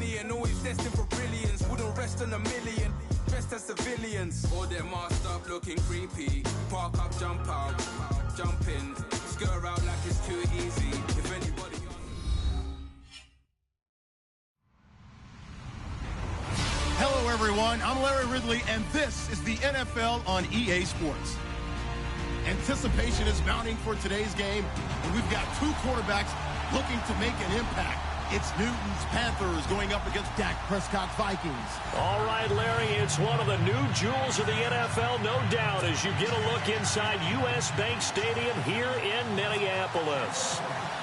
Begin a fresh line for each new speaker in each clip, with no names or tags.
brilliant, always destined for brilliance. Wouldn't rest on a million, dressed as civilians. All them masked up looking creepy. Park up, jump out, jump in. Skirt out like it's too easy. If anybody...
Hello, everyone. I'm Larry Ridley, and this is the NFL on EA Sports. Anticipation is mounting for today's game, and we've got two quarterbacks looking to make an impact. It's Newton's Panthers going up against Dak Prescott's Vikings.
All right, Larry, it's one of the new jewels of the NFL, no doubt, as you get a look inside U.S. Bank Stadium here in Minneapolis.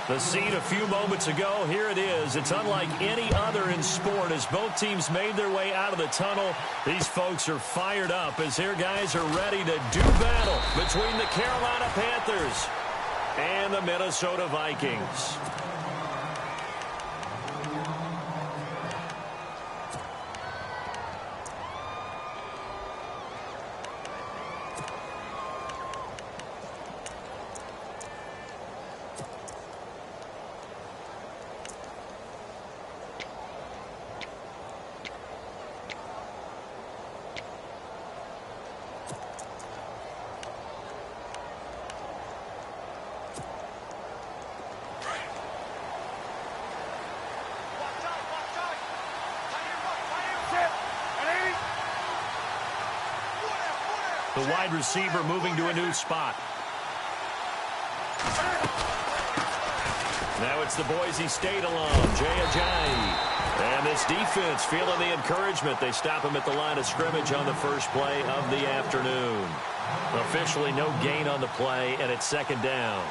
The scene a few moments ago, here it is. It's unlike any other in sport as both teams made their way out of the tunnel. These folks are fired up as their guys are ready to do battle between the Carolina Panthers and the Minnesota Vikings. The wide receiver moving to a new spot. Now it's the Boise State alum, Jay Ajayi. And this defense feeling the encouragement. They stop him at the line of scrimmage on the first play of the afternoon. Officially no gain on the play, and it's second down.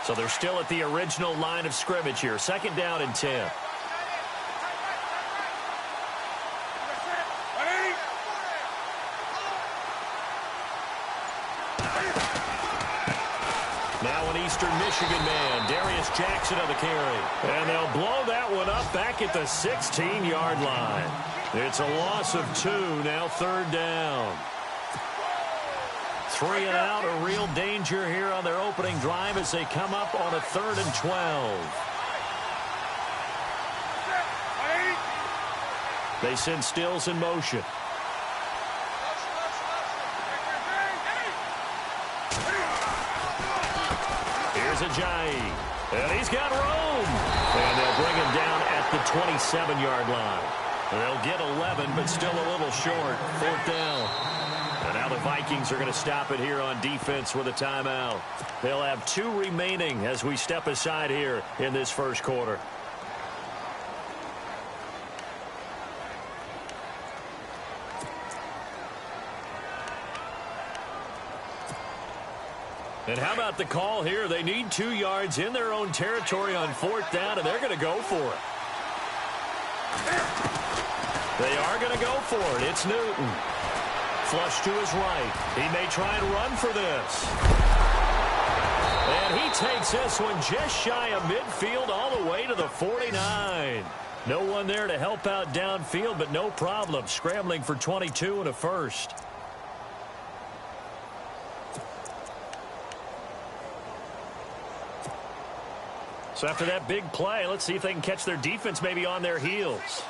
So they're still at the original line of scrimmage here. Second down and 10. Now an Eastern Michigan man, Darius Jackson on the carry. And they'll blow that one up back at the 16-yard line. It's a loss of 2, now third down. 3 and out, a real danger here on their opening drive as they come up on a 3rd and 12. They send Stills in motion. Here's Ajayi, and he's got room. And they'll bring him down at the 27-yard line. They'll get 11, but still a little short. 4th down. And now the Vikings are going to stop it here on defense with a timeout. They'll have 2 remaining as we step aside here in this first quarter. And how about the call here? They need 2 yards in their own territory on 4th down, and they're going to go for it. They are going to go for it. It's Newton. Flush to his right. He may try and run for this. And he takes this one just shy of midfield all the way to the 49. No one there to help out downfield, but no problem. Scrambling for 22 and a first. So after that big play, let's see if they can catch their defense maybe on their heels.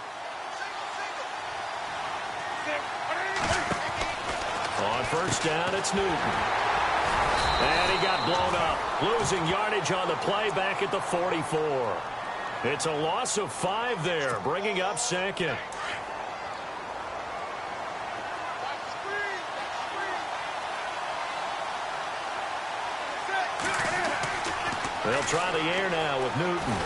On first down, it's Newton. And he got blown up. Losing yardage on the play back at the 44. It's a loss of 5 there, bringing up second. They'll try the air now with Newton.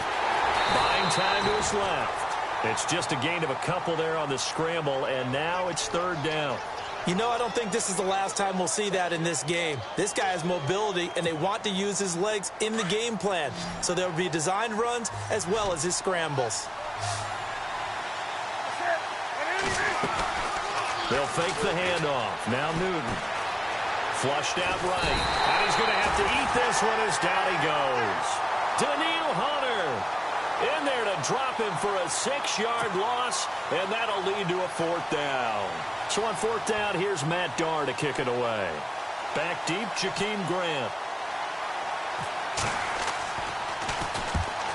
Buying time to his left. It's just a gain of a couple there on the scramble, and now it's 3rd down.
You know, I don't think this is the last time we'll see that in this game. This guy has mobility, and they want to use his legs in the game plan. So there will be designed runs as well as his scrambles.
They'll fake the handoff. Now Newton. Flushed out right. And he's going to have to eat this one as down he goes. Daniil Hunter. In there to drop him for a 6-yard loss, and that'll lead to a 4th down. So on 4th down, here's Matt Darr to kick it away. Back deep, Jakeem Grant.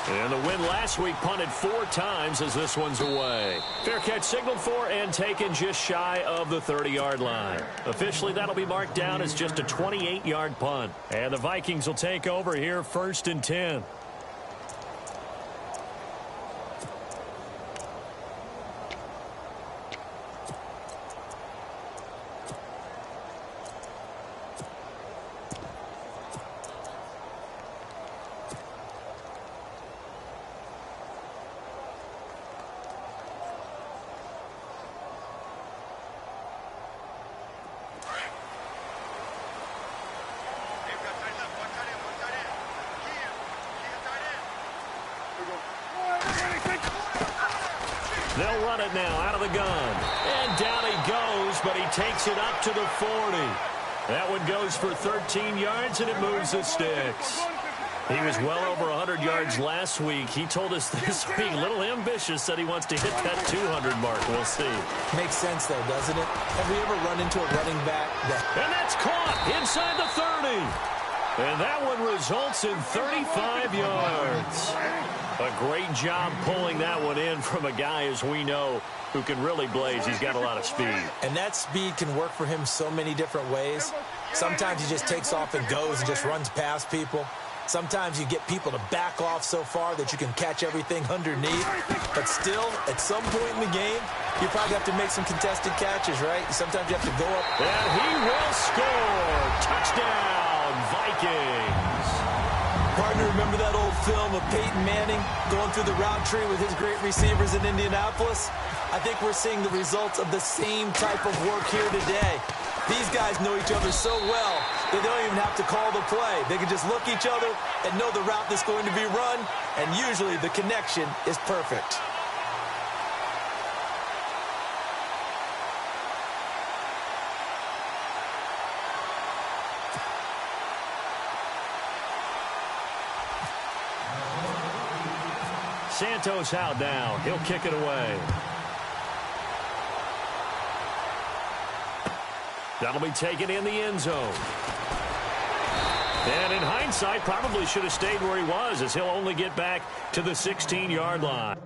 And the win last week punted 4 times as this one's away. Fair catch signaled for and taken just shy of the 30-yard line. Officially, that'll be marked down as just a 28-yard punt. And the Vikings will take over here 1st and 10. They'll run it now out of the gun. And down he goes, but he takes it up to the 40. That one goes for 13 yards, and it moves the sticks. He was well over 100 yards last week. He told us this week, a little ambitious, said he wants to hit that 200 mark. We'll see.
Makes sense, though, doesn't it? Have we ever run into a running back
And that's caught inside the 30. And that one results in 35 yards. A great job pulling that one in from a guy, as we know, who can really blaze. He's got a lot of speed.
And that speed can work for him so many different ways. Sometimes he just takes off and goes and just runs past people. Sometimes you get people to back off so far that you can catch everything underneath. But still, at some point in the game, you probably have to make some contested catches, right? Sometimes you have to go up.
And he will score. Touchdown, Vikings.
Partner, remember that old film of Peyton Manning going through the route tree with his great receivers in Indianapolis? I think we're seeing the results of the same type of work here today. These guys know each other so well that they don't even have to call the play. They can just look each other and know the route that's going to be run, and usually the connection is perfect.
Santos out now. He'll kick it away. That'll be taken in the end zone. And in hindsight, probably should have stayed where he was, as he'll only get back to the 16-yard line.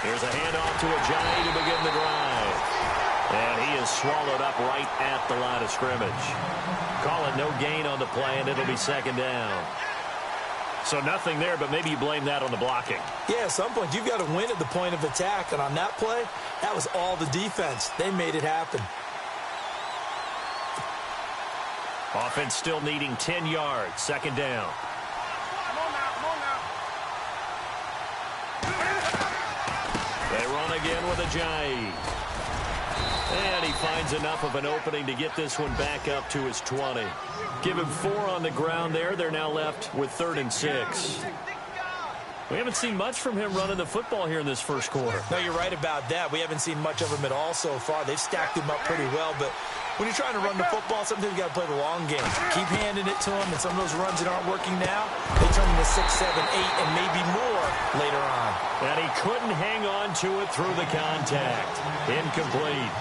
Here's a handoff to Ajayi to begin the drive. And he is swallowed up right at the line of scrimmage. Call it no gain on the play, and it'll be 2nd down. So nothing there, but maybe you blame that on the blocking.
Yeah, at some point you've got to win at the point of attack, and on that play, that was all the defense. They made it happen.
Offense still needing 10 yards. Second down. They run again with Ajayi. And he finds enough of an opening to get this one back up to his 20. Give him 4 on the ground there. They're now left with 3rd and 6. We haven't seen much from him running the football here in this first quarter.
No, you're right about that. We haven't seen much of him at all so far. They've stacked him up pretty well, but when you're trying to run the football, sometimes you got to play the long game. Keep handing it to him, and some of those runs that aren't working now, they turn into 6, 7, 8, and maybe more later on.
And he couldn't hang on to it through the contact. Incomplete.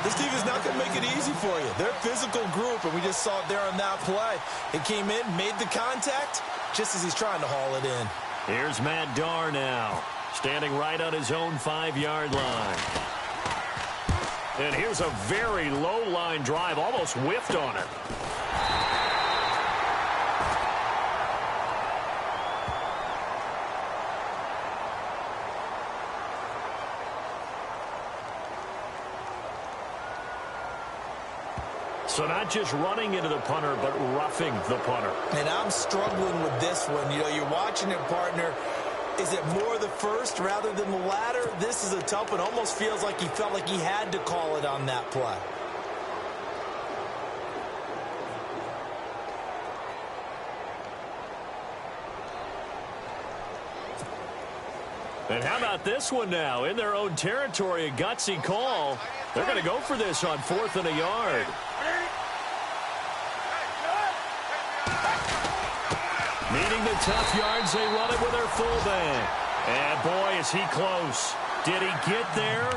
This team is not going to make it easy for you. They're a physical group, and we just saw it there on that play. It came in, made the contact, just as he's trying to haul it in.
Here's Matt Darr now, standing right on his own 5-yard line. And here's a very low line drive, almost whiffed on it. So not just running into the punter, but roughing the punter.
And I'm struggling with this one. You know, you're watching it, partner. Is it more the first rather than the latter? This is a tough one. Almost feels like he felt like he had to call it on that play.
And how about this one now? In their own territory, a gutsy call. They're going to go for this on 4th and a yard. Needing the tough yards, they run it with their fullback. And boy, is he close. Did he get there?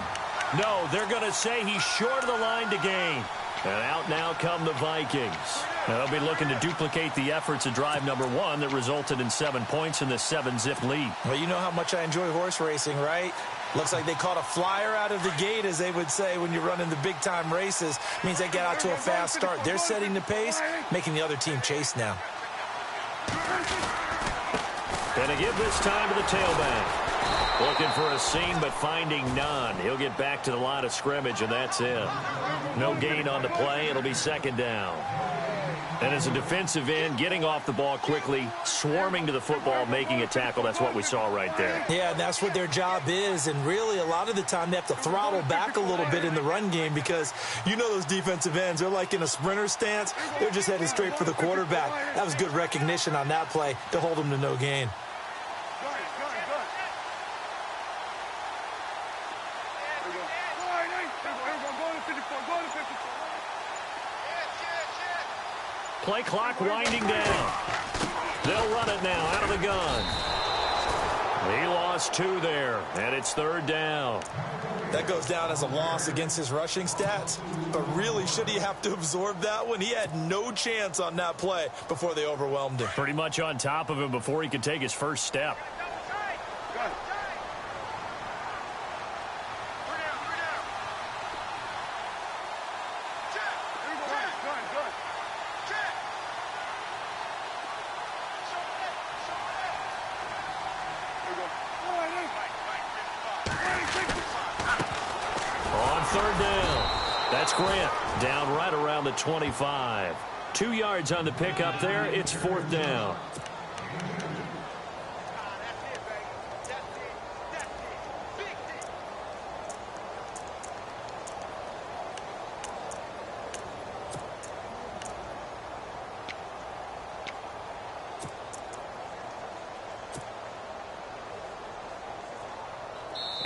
No, they're going to say he's short of the line to gain. And out now come the Vikings. Now they'll be looking to duplicate the efforts of drive number 1 that resulted in 7 points in the 7-zip lead.
Well, you know how much I enjoy horse racing, right? Looks like they caught a flyer out of the gate, as they would say when you're running the big-time races. Means they get out to a fast start. They're setting the pace, making the other team chase now.
Gonna give this time to the tailback. Looking for a seam, but finding none. He'll get back to the line of scrimmage, and that's it. No gain on the play. It'll be second down. And as a defensive end, getting off the ball quickly, swarming to the football, making a tackle, that's what we saw right there.
Yeah, and that's what their job is. And really, a lot of the time, they have to throttle back a little bit in the run game because you know those defensive ends, they're like in a sprinter stance. They're just headed straight for the quarterback. That was good recognition on that play to hold them to no gain.
Play clock winding down. They'll run it now out of the gun. He lost 2 there, and it's 3rd down.
That goes down as a loss against his rushing stats. But really, should he have to absorb that one? He had no chance on that play before they overwhelmed him.
Pretty much on top of him before he could take his first step. Grant down right around the 25. 2 yards on the pickup there. It's 4th down.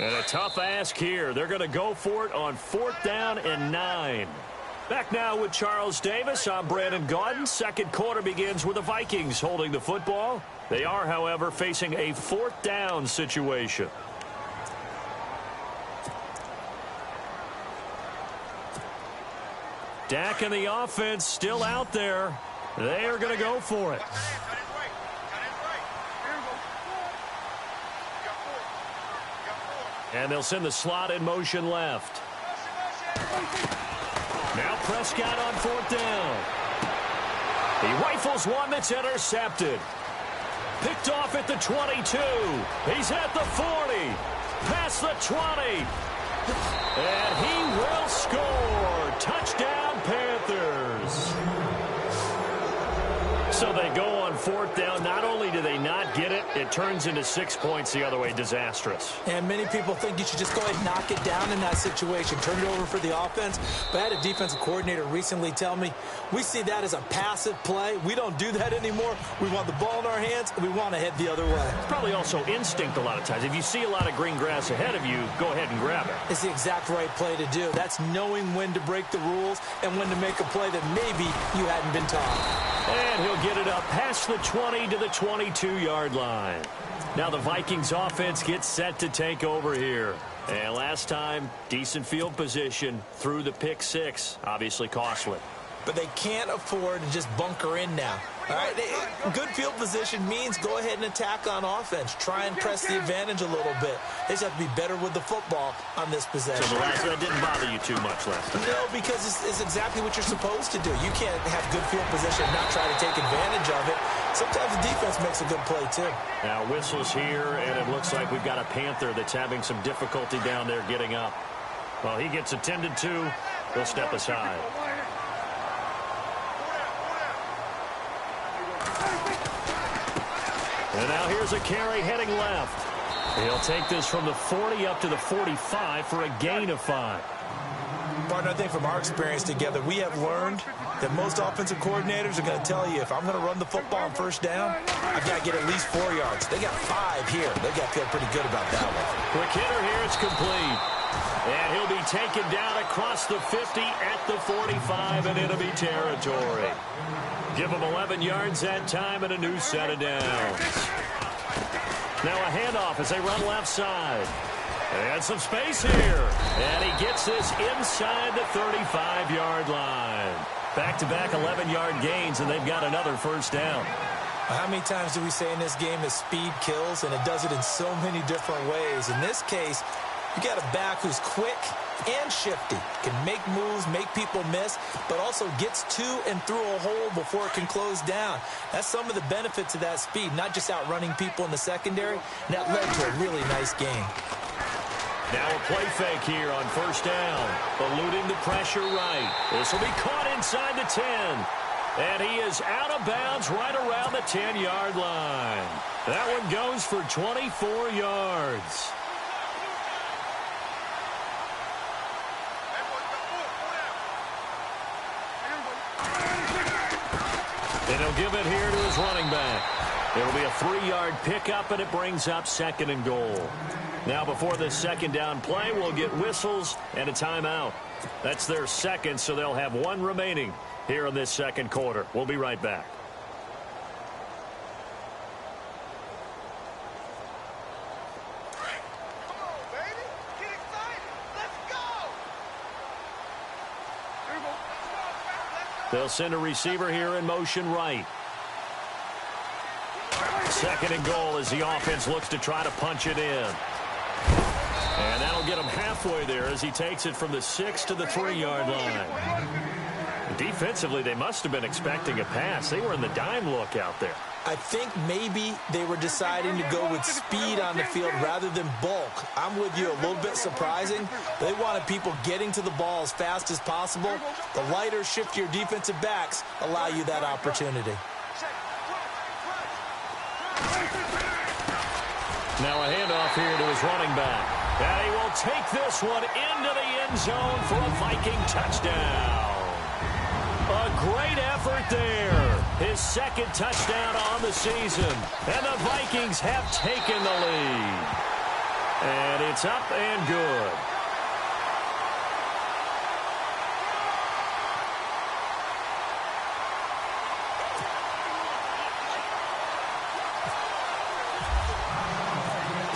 And a tough ask here. They're going to go for it on 4th down and 9. Back now with Charles Davis. I'm Brandon Gaudin. Second quarter begins with the Vikings holding the football. They are, however, facing a 4th down situation. Dak and the offense still out there. They are going to go for it. And they'll send the slot in motion left. Now Prescott on 4th down. He rifles one that's intercepted. Picked off at the 22. He's at the 40. Past the 20. And he will score. Touchdown, Panthers. So they go on fourth down. Not only do they not get it, it turns into 6 points the other way. Disastrous.
And many people think you should just go ahead and knock it down in that situation. Turn it over for the offense. But I had a defensive coordinator recently tell me, we see that as a passive play. We don't do that anymore. We want the ball in our hands, and we want to head the other way.
It's probably also instinct a lot of times. If you see a lot of green grass ahead of you, go ahead and grab it.
It's the exact right play to do. That's knowing when to break the rules and when to make a play that maybe you hadn't been taught.
And he'll get it up past the 20 to the 22-yard line. Now the Vikings offense gets set to take over here. And last time, decent field position through the pick six. Obviously costly.
But they can't afford to just bunker in now. All right, good field position means go ahead and attack on offense. Try and press the advantage a little bit. They just have to be better with the football on this possession.
So the last one didn't bother you too much last time?
No, because it's exactly what you're supposed to do. You can't have good field position and not try to take advantage of it. Sometimes the defense makes a good play, too.
Now whistles here, and it looks like we've got a Panther that's having some difficulty down there getting up. Well, he gets attended to. He'll step aside. And now here's a carry heading left. He'll take this from the 40 up to the 45 for a gain of 5.
Partner, I think from our experience together, we have learned that most offensive coordinators are going to tell you, if I'm going to run the football on first down, I've got to get at least 4 yards. They got 5 here. They got to feel pretty good about that one.
Quick hitter here. It's complete. And he'll be taken down across the 50 at the 45 and into be territory. Give him 11 yards that time and a new set of downs. Now a handoff as they run left side. And some space here. And he gets this inside the 35-yard line. Back-to-back 11-yard gains, and they've got another first down.
How many times do we say in this game that speed kills, and it does it in so many different ways? In this case, you got a back who's quick and shifty, can make moves, make people miss, but also gets to and through a hole before it can close down. That's some of the benefits of that speed, not just outrunning people in the secondary, and that led to a really nice game.
Now a play fake here on first down, eluding the pressure right. This will be caught inside the 10. And he is out of bounds right around the 10-yard line. That one goes for 24 yards. And he'll give it here to his running back. It'll be a 3-yard pickup, and it brings up 2nd and goal. Now before this second down play, we'll get whistles and a timeout. That's their second, so they'll have 1 remaining here in this second quarter. We'll be right back.
Come on, baby. Get excited. Let's go.
They'll send a receiver here in motion right. 2nd and goal as the offense looks to try to punch it in. And that'll get him halfway there as he takes it from the 6 to the 3-yard line. Defensively, they must have been expecting a pass. They were in the dime look out there.
I think maybe they were deciding to go with speed on the field rather than bulk. I'm with you, a little bit surprising. They wanted people getting to the ball as fast as possible. The lighter, shiftier defensive backs allow you that opportunity.
Now a handoff here to his running back. And he will take this one into the end zone for a Viking touchdown. A great effort there. His 2nd touchdown on the season. And the Vikings have taken the lead. And it's up and good.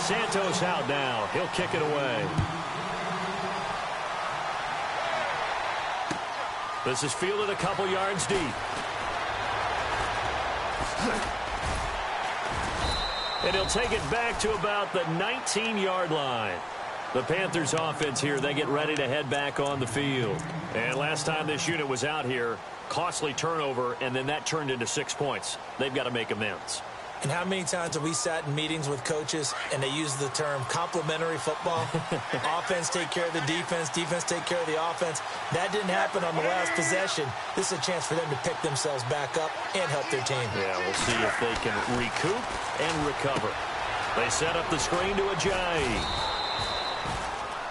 Santos out now. He'll kick it away. This is fielded a couple yards deep. And he'll take it back to about the 19-yard line. The Panthers offense here, they get ready to head back on the field. And last time this unit was out here, costly turnover, and then that turned into 6 points. They've got to make amends.
And how many times have we sat in meetings with coaches and they use the term complementary football? Offense take care of the defense, defense take care of the offense. That didn't happen on the last possession. This is a chance for them to pick themselves back up and help their team.
Yeah, we'll see if they can recoup and recover. They set up the screen to Ajayi.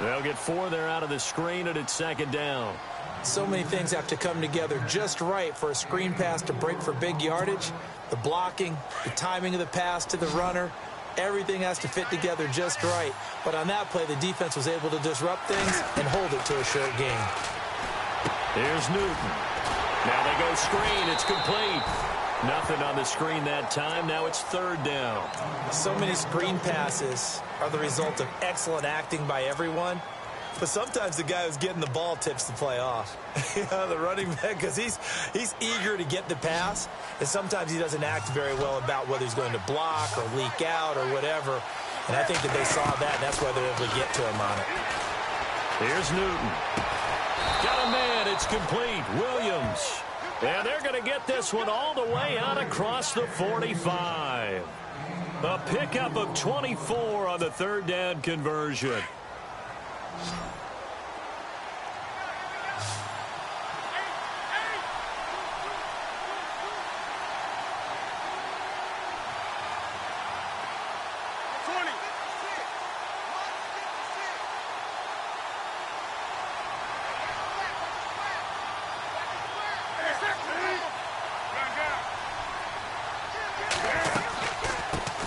They'll get 4 there out of the screen, and it's second down.
So many things have to come together just right for a screen pass to break for big yardage. The blocking, the timing of the pass to the runner, everything has to fit together just right. But on that play, the defense was able to disrupt things and hold it to a short gain.
Here's Newton. Now they go screen. It's complete. Nothing on the screen that time. Now it's third down.
So many screen passes are the result of excellent acting by everyone. But sometimes the guy who's getting the ball tips the play off. The running back, because he's eager to get the pass, and sometimes he doesn't act very well about whether he's going to block or leak out or whatever. And I think that they saw that, and that's why they're able to get to him on it.
Here's Newton. Got a man. It's complete. Williams. And they're going to get this one all the way out across the 45. A pickup of 24 on the third down conversion.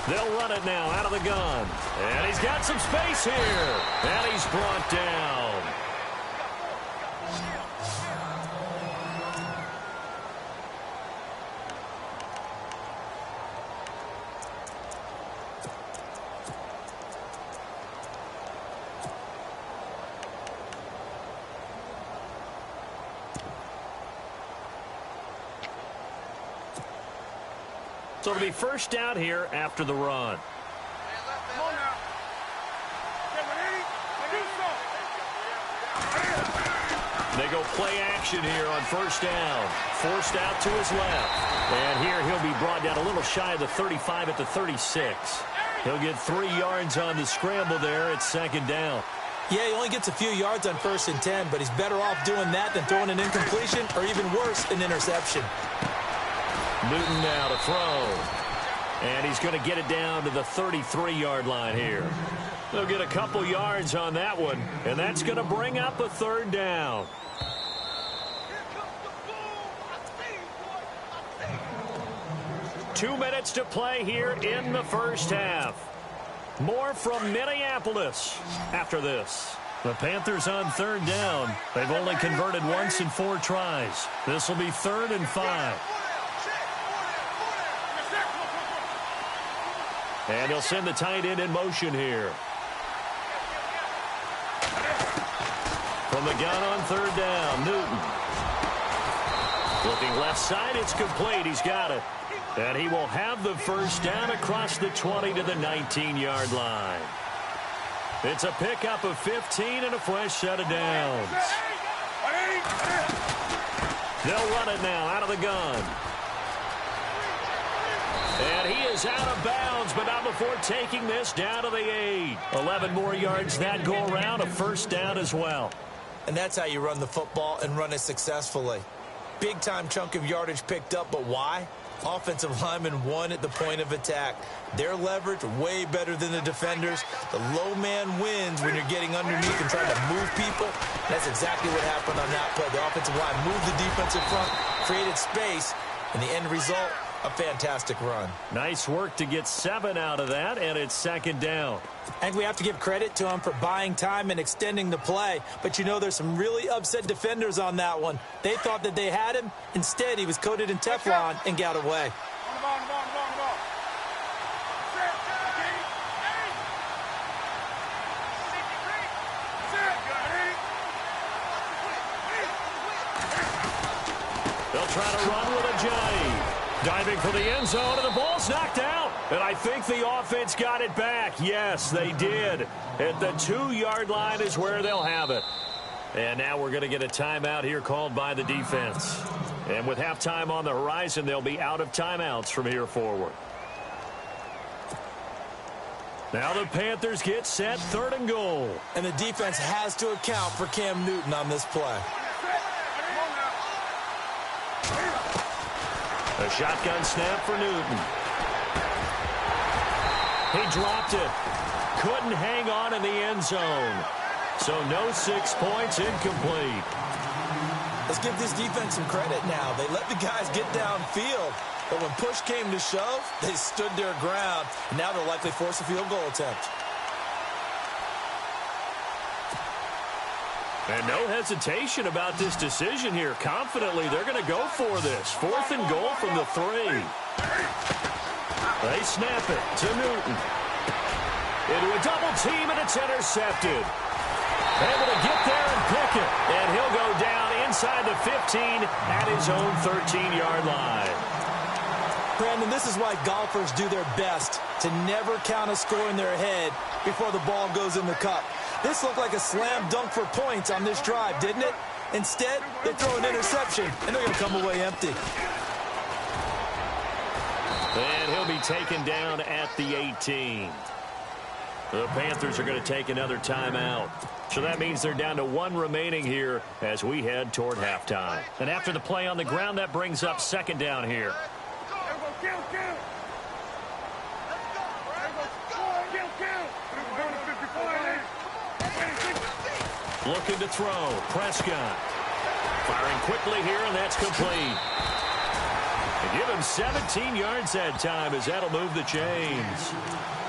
They'll run it now out of the gun. And he's got some space here. And he's brought down. So it'll be first down here after the run. They go play action here on first down. Forced out to his left. And here he'll be brought down a little shy of the 35 at the 36. He'll get 3 yards on the scramble there at second down.
Yeah, he only gets a few yards on 1st and 10, but he's better off doing that than throwing an incompletion or even worse, an interception.
Newton now to throw. And he's going to get it down to the 33-yard line here. They'll get a couple yards on that one, and that's going to bring up a third down. Two minutes to play here in the first half. More from Minneapolis after this. The Panthers on third down. They've only converted once in 4 tries. This will be 3rd and 5. And they'll send the tight end in motion here. From the gun on third down, Newton. Looking left side, it's complete. He's got it. And he will have the first down across the 20 to the 19-yard line. It's a pickup of 15 and a fresh set of downs. They'll run it now out of the gun. And he is out of bounds, but not before taking this down to the 8. 11 more yards that go around, a first down as well.
And that's how you run the football and run it successfully. Big-time chunk of yardage picked up, but why? Offensive linemen won at the point of attack. Their leverage way better than the defenders. The low man wins when you're getting underneath and trying to move people. That's exactly what happened on that play. The offensive line moved the defensive front, created space, and the end result, a fantastic run.
Nice work to get 7 out of that, and it's second down.
And we have to give credit to him for buying time and extending the play. But, you know, there's some really upset defenders on that one. They thought that they had him. Instead, he was coated in Teflon and got away.
They'll try to run with Ajayi. Diving for the end zone, and the ball's knocked out. And I think the offense got it back. Yes, they did. At the 2-yard line is where they'll have it. And now we're going to get a timeout here called by the defense. And with halftime on the horizon, they'll be out of timeouts from here forward. Now the Panthers get set, 3rd and goal.
And the defense has to account for Cam Newton on this play.
A shotgun snap for Newton. He dropped it. Couldn't hang on in the end zone. So no 6 points, incomplete.
Let's give this defense some credit now. They let the guys get downfield. But when push came to shove, they stood their ground. Now they'll likely force a field goal attempt.
And no hesitation about this decision here. Confidently, they're going to go for this. 4th and goal from the 3. They snap it to Newton. Into a double team, and it's intercepted. Able to get there and pick it. And he'll go down inside the 15 at his own 13-yard line.
Brandon, this is why golfers do their best to never count a score in their head before the ball goes in the cup. This looked like a slam dunk for points on this drive, didn't it? Instead, they throw an interception, and they're going to come away empty.
And he'll be taken down at the 18. The Panthers are going to take another timeout. So that means they're down to 1 remaining here as we head toward halftime. And after the play on the ground, that brings up 2nd down here. Looking to throw. Prescott. Firing quickly here, and that's complete. They give him 17 yards that time as that'll move the chains.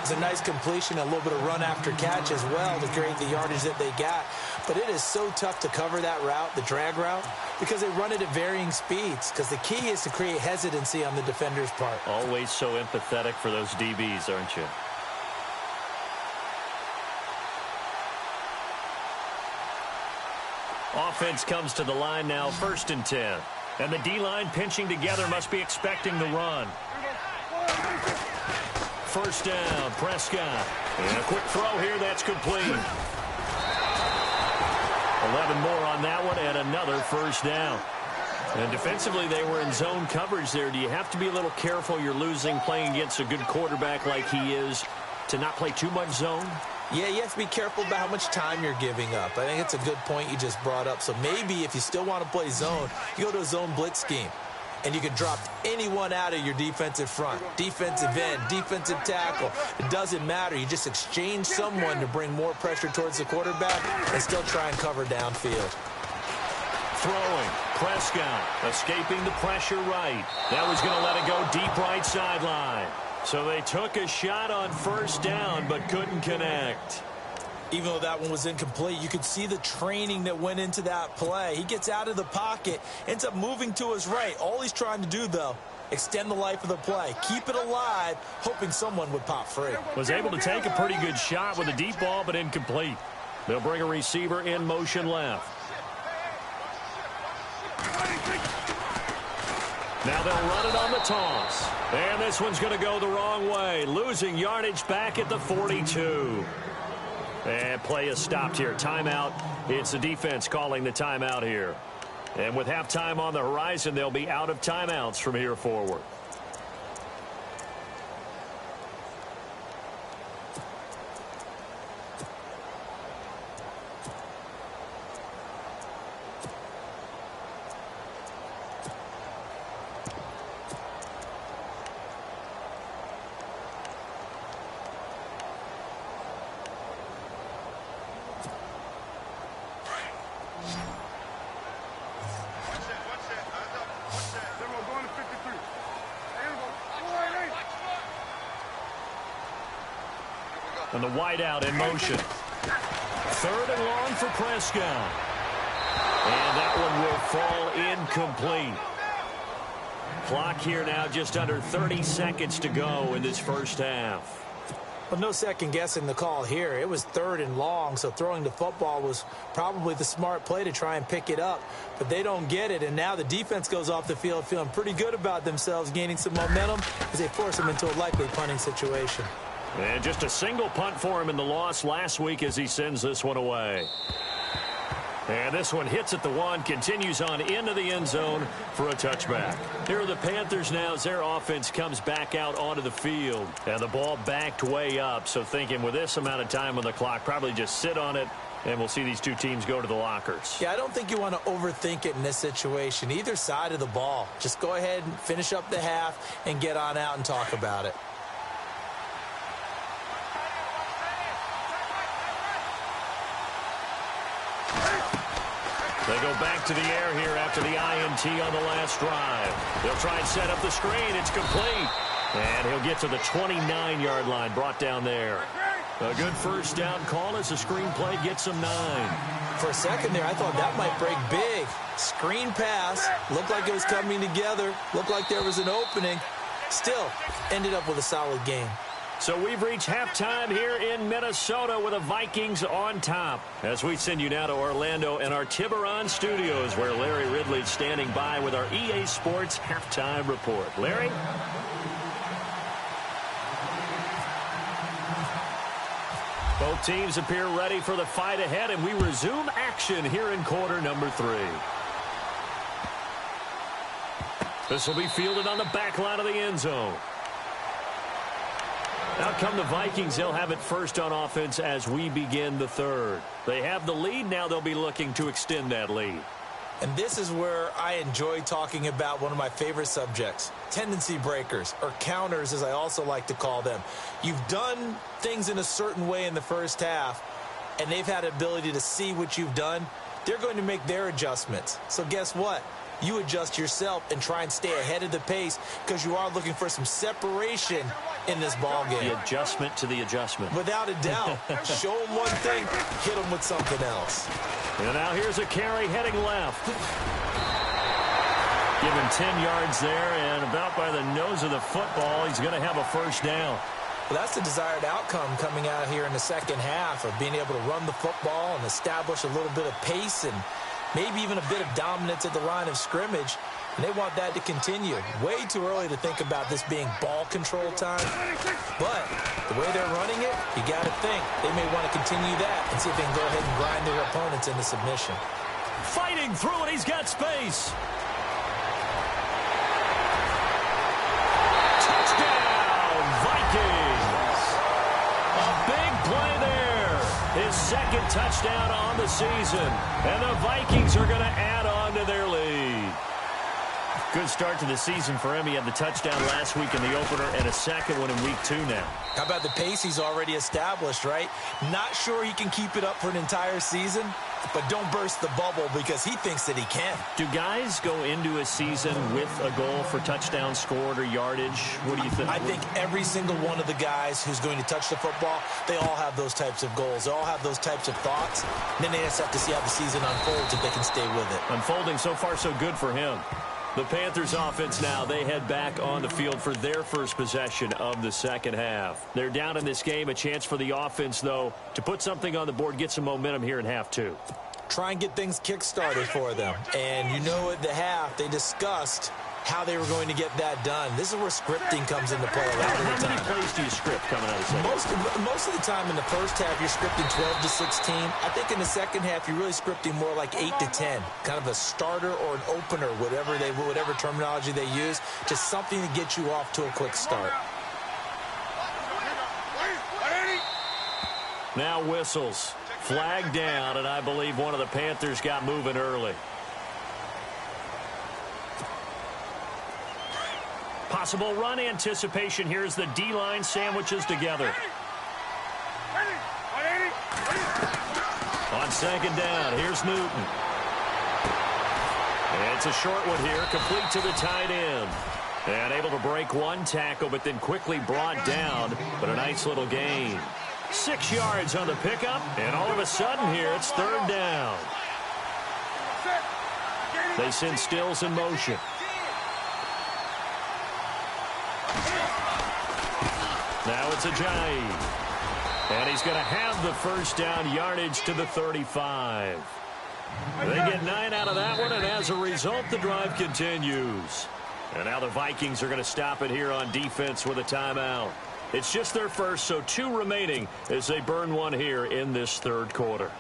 It's a nice completion, a little bit of run after catch as well to create the yardage that they got. But it is so tough to cover that route, the drag route, because they run it at varying speeds. Because the key is to create hesitancy on the defender's part.
Always so empathetic for those DBs, aren't you? Offense comes to the line now, 1st and 10. And the D-line pinching together must be expecting the run. 1st down, Prescott. And a quick throw here, that's complete. 11 more on that one, and another 1st down. And defensively, they were in zone coverage there. Do you have to be a little careful? You're losing playing against a good quarterback like he is to not play too much zone?
Yeah, you have to be careful about how much time you're giving up. I think it's a good point you just brought up. So maybe if you still want to play zone, you go to a zone blitz scheme. And you can drop anyone out of your defensive front. Defensive end, defensive tackle. It doesn't matter. You just exchange someone to bring more pressure towards the quarterback and still try and cover downfield.
Throwing. Prescott escaping the pressure right. That was going to let it go deep right sideline. So they took a shot on 1st down but couldn't connect.
Even though that one was incomplete, you could see the training that went into that play. He gets out of the pocket, ends up moving to his right. All he's trying to do, though, extend the life of the play. Keep it alive, hoping someone would pop free.
Was able to take a pretty good shot with a deep ball, but incomplete. They'll bring a receiver in motion left. Now they'll run it on the toss. And this one's going to go the wrong way. Losing yardage back at the 42. And play is stopped here. Timeout. It's the defense calling the timeout here. And with halftime on the horizon, they'll be out of timeouts from here forward. And the wideout in motion. 3rd and long for Prescott. And that one will fall incomplete. Clock here now just under 30 seconds to go in this 1st half.
Well, no second guessing the call here. It was 3rd and long, so throwing the football was probably the smart play to try and pick it up. But they don't get it, and now the defense goes off the field feeling pretty good about themselves, gaining some momentum as they force them into a likely punting situation.
And just a single punt for him in the loss last week as he sends this one away. And this one hits at the 1, continues on into the end zone for a touchback. Here are the Panthers now as their offense comes back out onto the field. And the ball backed way up, so thinking with this amount of time on the clock, probably just sit on it, and we'll see these two teams go to the lockers.
Yeah, I don't think you want to overthink it in this situation. Either side of the ball. Just go ahead and finish up the half and get on out and talk about it.
They go back to the air here after the INT on the last drive. They'll try and set up the screen. It's complete. And he'll get to the 29-yard line, brought down there. A good first down call as the screen play gets him 9.
For a second there, I thought that might break big. Screen pass. Looked like it was coming together. Looked like there was an opening. Still, ended up with a solid game.
So we've reached halftime here in Minnesota with the Vikings on top. As we send you now to Orlando and our Tiburon studios, where Larry Ridley's standing by with our EA Sports halftime report. Larry? Both teams appear ready for the fight ahead, and we resume action here in quarter number 3. This will be fielded on the back line of the end zone. Out come the Vikings. They'll have it first on offense as we begin the third. They have the lead. Now they'll be looking to extend that lead.
And this is where I enjoy talking about one of my favorite subjects, tendency breakers, or counters as I also like to call them. You've done things in a certain way in the first half, and they've had the ability to see what you've done. They're going to make their adjustments. So guess what? You adjust yourself and try and stay ahead of the pace because you are looking for some separation in this ball game.
The adjustment to the adjustment.
Without a doubt. Show them one thing, hit them with something else.
And now here's a carry heading left. Give him 10 yards there, and about by the nose of the football, he's going to have a first down.
Well, that's the desired outcome coming out here in the second half of being able to run the football and establish a little bit of pace and maybe even a bit of dominance at the line of scrimmage, and they want that to continue. Way too early to think about this being ball control time, but the way they're running it, you got to think they may want to continue that and see if they can go ahead and grind their opponents into submission.
Fighting through it, he's got space. Touchdown, Vikings! A big play there. His second touchdown on the season. And the Vikings are going to add on to their lead. Good start to the season for him. He had the touchdown last week in the opener and a second one in week 2 now.
How about the pace he's already established, right? Not sure he can keep it up for an entire season, but don't burst the bubble because he thinks that he can.
Do guys go into a season with a goal for touchdowns scored or yardage? What do you think?
I think every single one of the guys who's going to touch the football, they all have those types of goals. They all have those types of thoughts. And then they just have to see how the season unfolds if they can stay with it.
Unfolding so far so good for him. The Panthers offense now, they head back on the field for their first possession of the second half. They're down in this game. A chance for the offense, though, to put something on the board, get some momentum here in half 2.
Try and get things kick-started for them. And you know at the half, they discussed how they were going to get that done. This is where scripting comes into play a lot of the time.
How many plays do you script coming out of the second?
Most of the time in the first half, you're scripting 12 to 16. I think in the second half, you're really scripting more like 8 to 10. Kind of a starter or an opener, whatever terminology they use. Just something to get you off to a quick start.
Now whistles. Flag down, and I believe one of the Panthers got moving early. Possible run anticipation here as the D-line sandwiches together. On second down, here's Newton. And it's a short one here, complete to the tight end. And able to break one tackle, but then quickly brought down. But a nice little gain. 6 yards on the pickup, and all of a sudden here, it's third down. They send Stills in motion. Now it's Ajayi. And he's going to have the first down, yardage to the 35. They get 9 out of that one, and as a result, the drive continues. And now the Vikings are going to stop it here on defense with a timeout. It's just their first, so 2 remaining as they burn one here in this third quarter.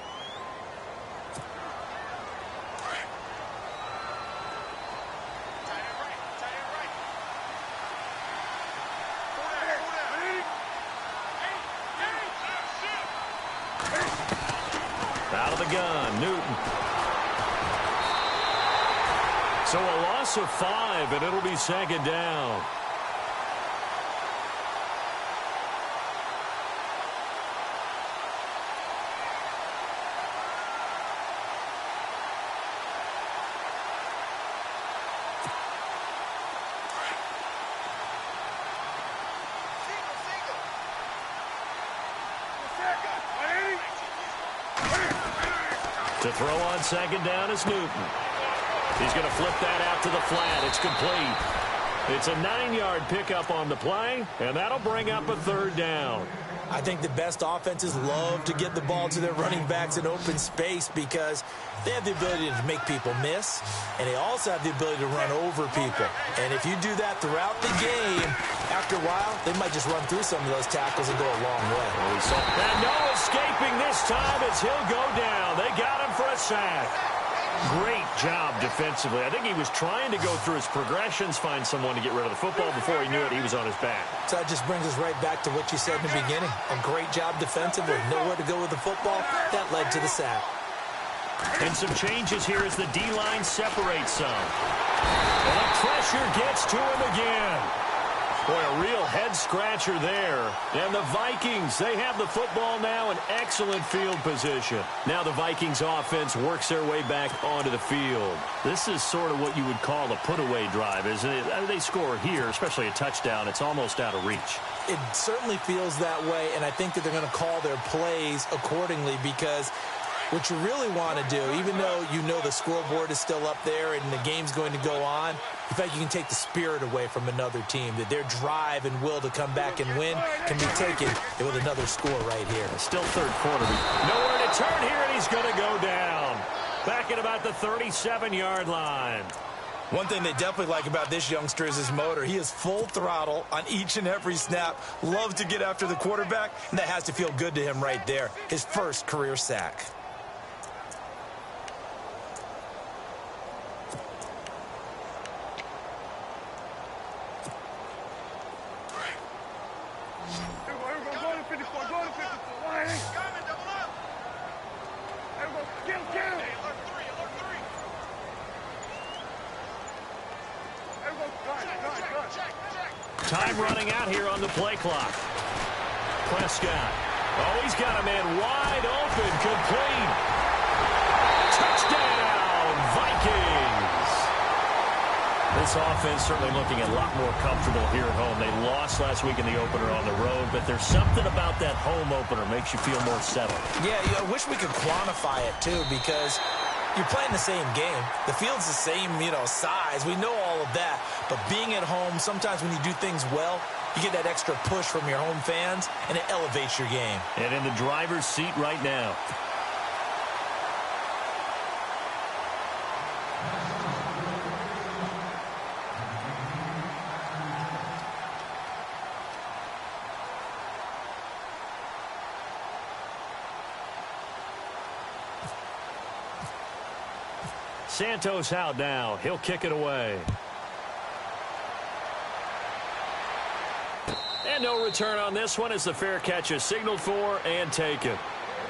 Out of the gun, Newton. So a loss of 5, and it'll be second down. To throw on second down is Newton. He's going to flip that out to the flat. It's complete. It's a 9-yard pickup on the play, and that'll bring up a third down.
I think the best offenses love to get the ball to their running backs in open space because they have the ability to make people miss, and they also have the ability to run over people. And if you do that throughout the game, after a while, they might just run through some of those tackles and go a long way.
And no escaping this time as he'll go down. They got him for a sack. Great job defensively. I think he was trying to go through his progressions, find someone to get rid of the football. Before he knew it, he was on his back.
So that just brings us right back to what you said in the beginning. A great job defensively. Nowhere to go with the football. That led to the sack.
And some changes here as the D-line separates some. And the pressure gets to him again. Boy, a real head-scratcher there. And the Vikings, they have the football now in excellent field position. Now the Vikings offense works their way back onto the field. This is sort of what you would call a put-away drive, isn't it? They score here, especially a touchdown. It's almost out of reach.
It certainly feels that way, and I think that they're going to call their plays accordingly because what you really want to do, even though you know the scoreboard is still up there and the game's going to go on, in fact, you can take the spirit away from another team, that their drive and will to come back and win can be taken with another score right here.
Still third quarter. Nowhere to turn here, and he's going to go down. Back at about the 37-yard line.
One thing they definitely like about this youngster is his motor. He is full throttle on each and every snap. Loves to get after the quarterback, and that has to feel good to him right there. His first career sack.
Time running out here on the play clock. Prescott. Oh, he's got a man wide open, complete. Touchdown, Vikings. This offense certainly looking a lot more comfortable here at home. They lost last week in the opener on the road, but there's something about that home opener makes you feel more settled.
Yeah, I wish we could quantify it, too, because you're playing the same game. The field's the same, size. We know all of that. But being at home, sometimes when you do things well, you get that extra push from your home fans, and it elevates your game.
And in the driver's seat right now. Santos out now. He'll kick it away. And no return on this one as the fair catch is signaled for and taken.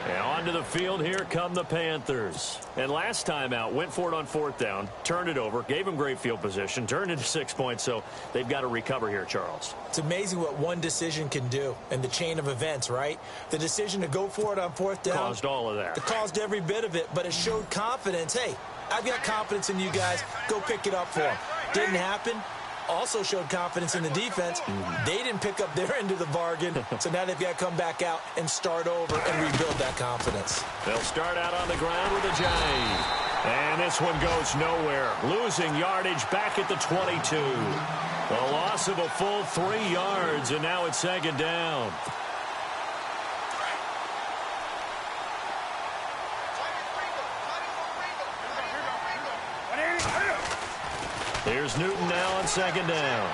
And onto the field, here come the Panthers. And last time out, went for it on fourth down, turned it over, gave them great field position, turned into 6 points, so they've got to recover here, Charles.
It's amazing what one decision can do in the chain of events, right? The decision to go for it on fourth down
caused all of that.
It caused every bit of it, but it showed confidence. Hey, I've got confidence in you guys. Go pick it up for them. Didn't happen. Also showed confidence in the defense. They didn't pick up their end of the bargain, so now they've got to come back out and start over and rebuild that confidence.
They'll start out on the ground with a J. And this one goes nowhere. Losing yardage back at the 22. A loss of a full 3 yards, and now it's second down. Here's Newton now on second down.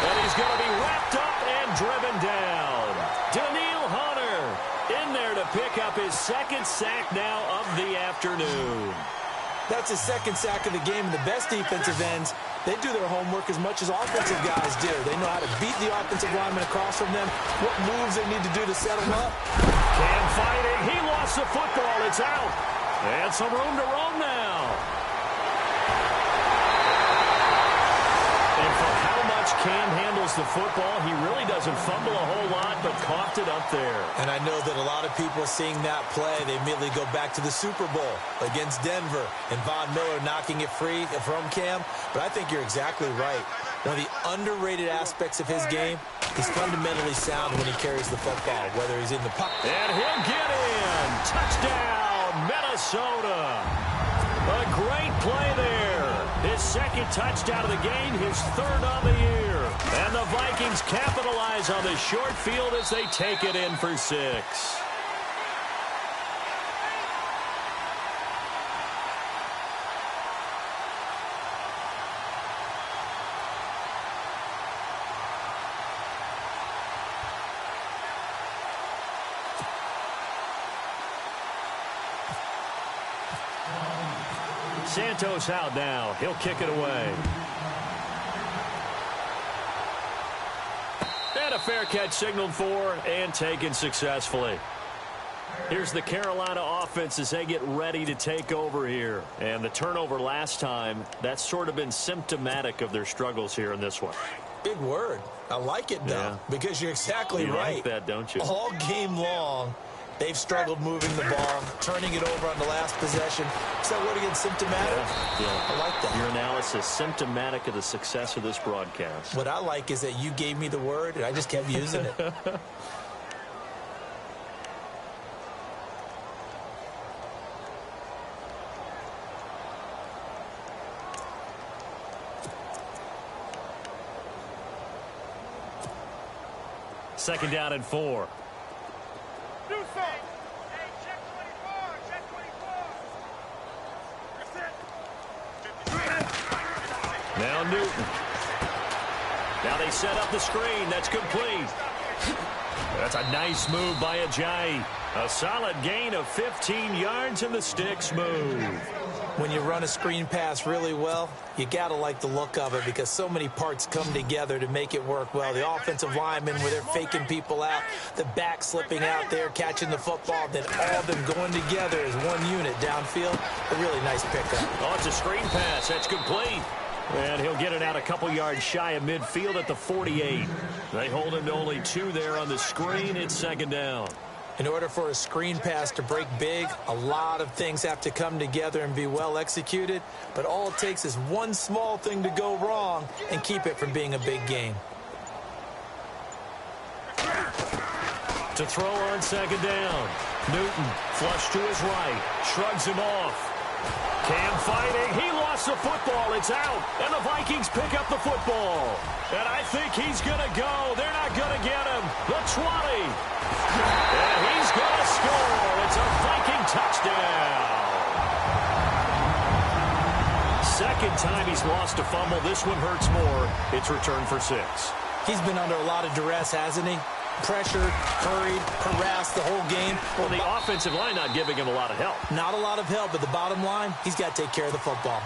And he's going to be wrapped up and driven down. Daniil Hunter in there to pick up his second sack now of the afternoon.
That's his second sack of the game. And the best defensive ends, they do their homework as much as offensive guys do. They know how to beat the offensive lineman across from them, what moves they need to do to set them up.
Cam fighting. He lost the football. It's out. And some room to roam now. And for how much Cam handles the football, he really doesn't fumble a whole lot, but coughed it up there.
And I know that a lot of people seeing that play, they immediately go back to the Super Bowl against Denver and Von Miller knocking it free from Cam. But I think you're exactly right. One of the underrated aspects of his game, he's fundamentally sound when he carries the football, whether he's in the pocket.
And he'll get in. Touchdown, Minnesota. A great play there. His second touchdown of the game, his third on the year. And the Vikings capitalize on the short field as they take it in for 6. Santos out now. He'll kick it away. And a fair catch signaled for and taken successfully. Here's the Carolina offense as they get ready to take over here. And the turnover last time, that's sort of been symptomatic of their struggles here in this one.
Big word. I like it, though, because you're exactly right.
You like that, don't you?
All game long, they've struggled moving the ball, turning it over on the last possession. Is that word again, symptomatic?
Yeah.
I like that.
Your analysis, symptomatic of the success of this broadcast.
What I like is that you gave me the word, and I just kept using it.
Second down and 4.
Do something. Hey, check 24. Check 24.
Now Newton. Now they set up the screen. That's complete. That's a nice move by Ajayi. A solid gain of 15 yards and the sticks move.
When you run a screen pass really well, you got to like the look of it because so many parts come together to make it work well. The offensive linemen where they're faking people out, the back slipping out there, catching the football, then all of them going together as one unit downfield. A really nice pickup.
Oh, it's a screen pass. That's complete. And he'll get it out a couple yards shy of midfield at the 48. They hold him to only 2 there on the screen. It's second down.
In order for a screen pass to break big, a lot of things have to come together and be well executed. But all it takes is one small thing to go wrong and keep it from being a big game.
To throw on second down. Newton flush to his right. Shrugs him off. Cam fighting. He lost the football. It's out. And the Vikings pick up the football. And I think he's going to go. They're not going to get him. The 20. And he's going to score. It's a Viking touchdown. Second time he's lost a fumble. This one hurts more. It's returned for 6.
He's been under a lot of duress, hasn't he? Pressured, hurried, harassed the whole game.
Well, the offensive line not giving him a lot of help.
Not a lot of help, but the bottom line, he's got to take care of the football.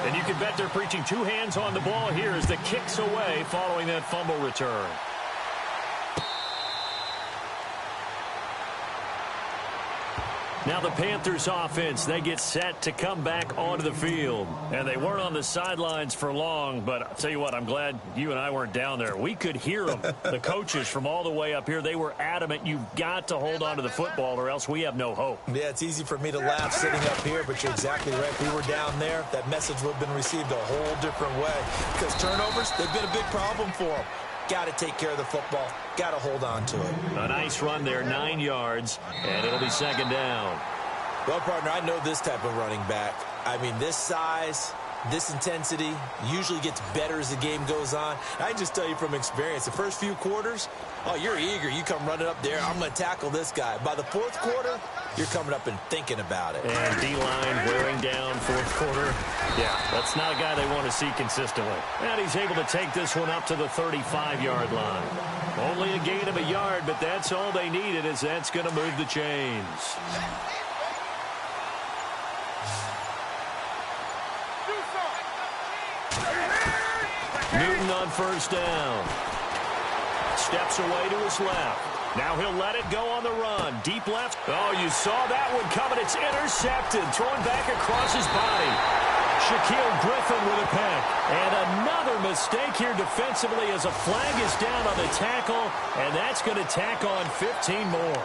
And you can bet they're preaching 2 hands on the ball here as the kick's away following that fumble return. Now the Panthers offense, they get set to come back onto the field. And they weren't on the sidelines for long, but I'll tell you what, I'm glad you and I weren't down there. We could hear them. The coaches from all the way up here, they were adamant, you've got to hold on to the football or else we have no hope.
Yeah, it's easy for me to laugh sitting up here, but you're exactly right. If we were down there, that message would have been received a whole different way. Because turnovers, they've been a big problem for them. Got to take care of the football. Got to hold on to it.
A nice run there, 9 yards, and it'll be second down.
Well, partner, I know this type of running back. I mean, this size, this intensity usually gets better as the game goes on. I can just tell you from experience, the first few quarters, oh, you're eager. You come running up there. I'm going to tackle this guy. By the fourth quarter, you're coming up and thinking about it.
And D-line wearing down fourth quarter. Yeah, that's not a guy they want to see consistently. And he's able to take this one up to the 35-yard line. Only a gain of a yard, but that's all they needed as that's going to move the chains. Newton on first down. steps away to his left. Now he'll let it go on the run. Deep left. Oh, you saw that one coming. It's intercepted. Thrown back across his body. Shaquille Griffin with a pick. And another mistake here defensively as a flag is down on the tackle. And that's going to tack on 15 more.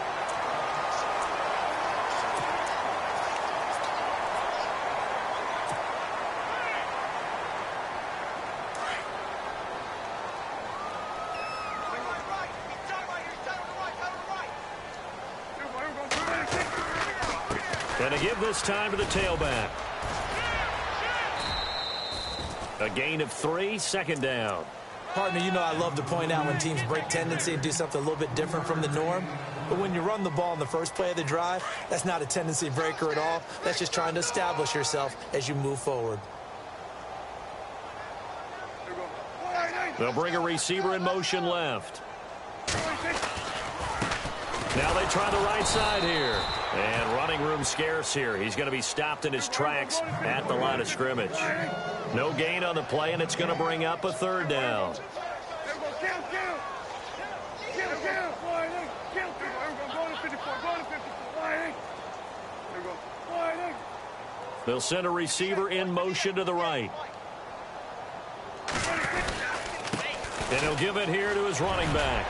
And to give this time to the tailback. A gain of 3, second down.
Partner, you know I love to point out when teams break tendency and do something a little bit different from the norm. But when you run the ball in the first play of the drive, that's not a tendency breaker at all. That's just trying to establish yourself as you move forward.
They'll bring a receiver in motion left. Now they try the right side here. And running room scarce here. He's going to be stopped in his tracks at the line of scrimmage. No gain on the play, and it's going to bring up a third down. They'll send a receiver in motion to the right. And he'll give it here to his running back.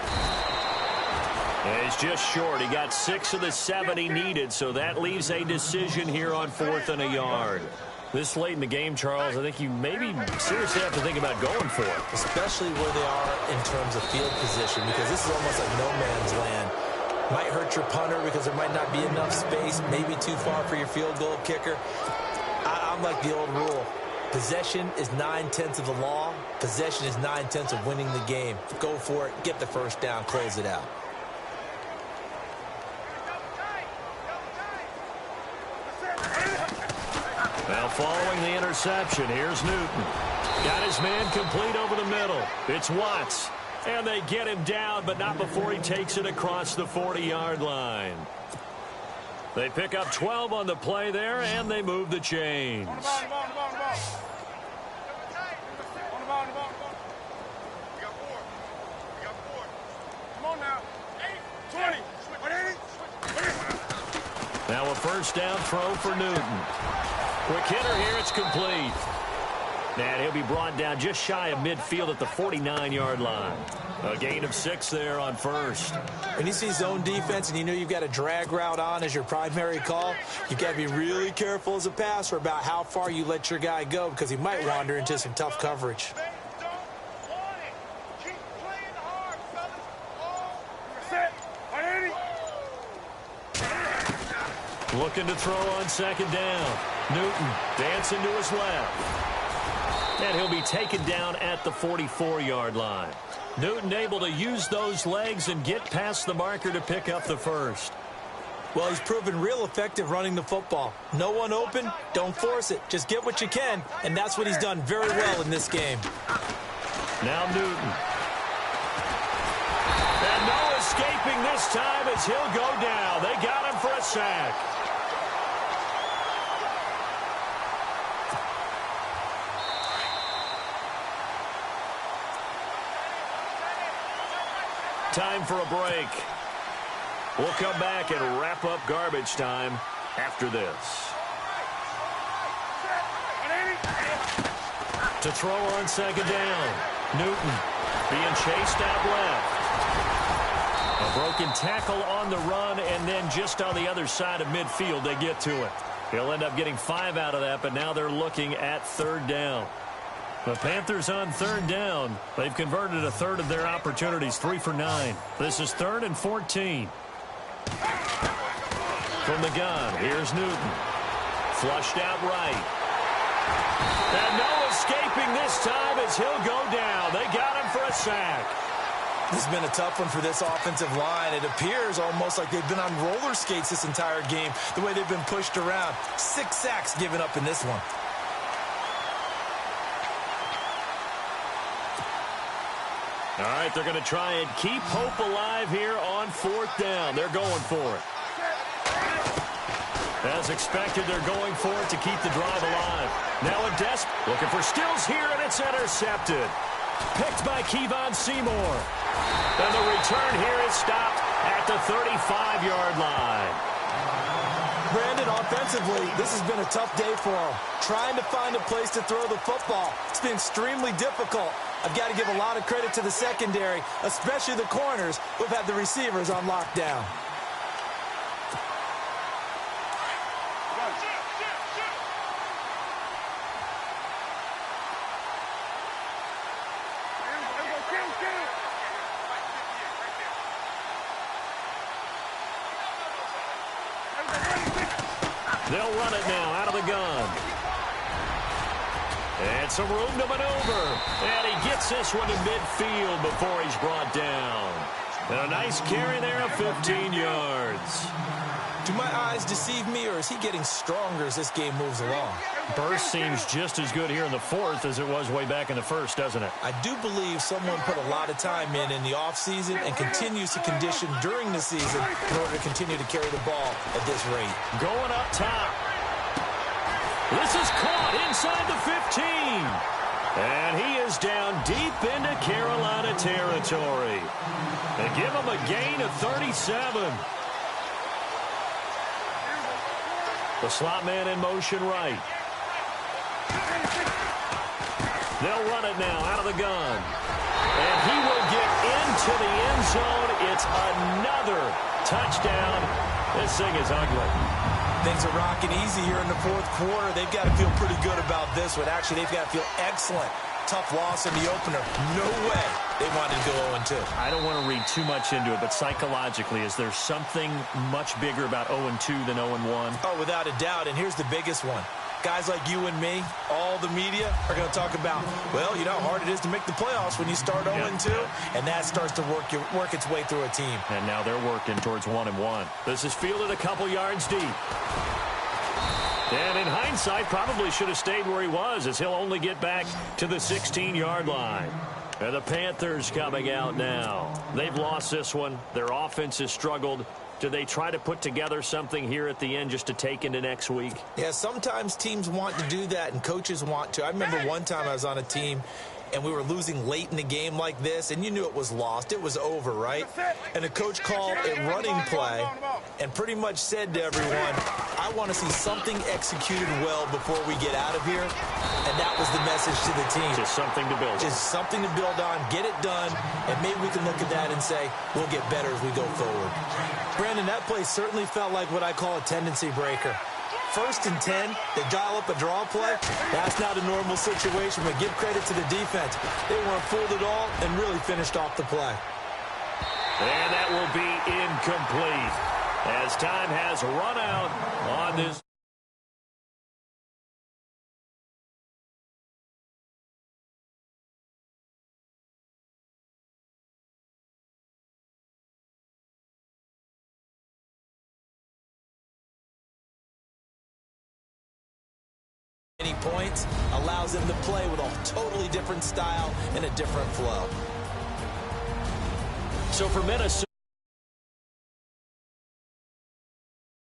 And he's just short. He got 6 of the 7 he needed, so that leaves a decision here on 4th and a yard. This late in the game, Charles, I think you maybe seriously have to think about going for it.
Especially where they are in terms of field position, because this is almost like no man's land. Might hurt your punter because there might not be enough space, maybe too far for your field goal kicker. I'm like the old rule. Possession is 9/10 of the law. Possession is 9/10 of winning the game. Go for it. Get the first down. Close it out.
Now following the interception, here's Newton. Got his man complete over the middle. It's Watts. And they get him down, but not before he takes it across the 40-yard line. They pick up 12 on the play there, and they move the chains. Now a first down throw for Newton. Quick hitter here, it's complete. And he'll be brought down just shy of midfield at the 49-yard line. A gain of 6 there on first.
When you see zone defense and you know you've got a drag route on as your primary call, you've got to be really careful as a passer about how far you let your guy go because he might wander into some tough coverage.
Looking to throw on second down. Newton dancing to his left. And he'll be taken down at the 44-yard line. Newton able to use those legs and get past the marker to pick up the first.
Well, he's proven real effective running the football. No one open, don't force it. Just get what you can, and that's what he's done very well in this game.
Now Newton. And no escaping this time as he'll go down. They got him for a sack. Time for a break. We'll come back and wrap up garbage time after this. To throw on second down. Newton being chased out left. A broken tackle on the run, and then just on the other side of midfield, they get to it. He'll end up getting 5 out of that, but now they're looking at third down. The Panthers on third down. They've converted a third of their opportunities, 3 for 9. This is 3rd and 14. From the gun, here's Newton. Flushed out right. And no escaping this time as he'll go down. They got him for a sack.
This has been a tough one for this offensive line. It appears almost like they've been on roller skates this entire game, the way they've been pushed around. 6 sacks given up in this one.
All right, they're going to try and keep hope alive here on 4th down. They're going for it. As expected, they're going for it to keep the drive alive. Now a looking for Stills here, and it's intercepted. Picked by Kevon Seymour. And the return here is stopped at the 35-yard line.
Brandon, offensively, this has been a tough day for him. Trying to find a place to throw the football. It's been extremely difficult. I've got to give a lot of credit to the secondary, especially the corners who've had the receivers on lockdown.
They'll run it now out of the gun. And some room to maneuver. And he gets this one to midfield before he's brought down. And a nice carry there of 15 yards.
Do my eyes deceive me, or is he getting stronger as this game moves along?
Burst seems just as good here in the fourth as it was way back in the first, doesn't it?
I do believe someone put a lot of time in the offseason and continues to condition during the season in order to continue to carry the ball at this rate.
Going up top. This is caught inside the 15. And he is down deep into Carolina territory. They give him a gain of 37. The slot man in motion right. They'll run it now out of the gun. And he will get into the end zone. It's another touchdown. This thing is ugly.
Things are rocking easy here in the fourth quarter. They've got to feel pretty good about this one. Actually, they've got to feel excellent. Tough loss in the opener. No way they wanted to go 0-2.
I don't want to read too much into it, but psychologically, is there something much bigger about 0-2 than 0-1?
Oh, without a doubt, and here's the biggest one. Guys like you and me, all the media, are going to talk about, well, you know how hard it is to make the playoffs when you start 0-2, and that starts to work its way through a team.
And now they're working towards 1-1. This is fielded a couple yards deep. And in hindsight, probably should have stayed where he was, as he'll only get back to the 16-yard line. And the Panthers coming out now. They've lost this one. Their offense has struggled. Do they try to put together something here at the end just to take into next week?
Yeah, sometimes teams want to do that, and coaches want to. I remember one time I was on a team, and we were losing late in the game like this, and you knew it was lost. It was over, right? And the coach called a running play and pretty much said to everyone, I want to see something executed well before we get out of here. And that was the message to the team.
Just something to build on.
Just something to build on, get it done, and maybe we can look at that and say, we'll get better as we go forward. Brandon, that play certainly felt like what I call a tendency breaker. 1st and 10, they dial up a draw play. That's not a normal situation, but give credit to the defense. They weren't fooled at all and really finished off the play.
And that will be incomplete as time has run out on this.
Any points allows them to play with a totally different style and a different flow.
So for Minnesota.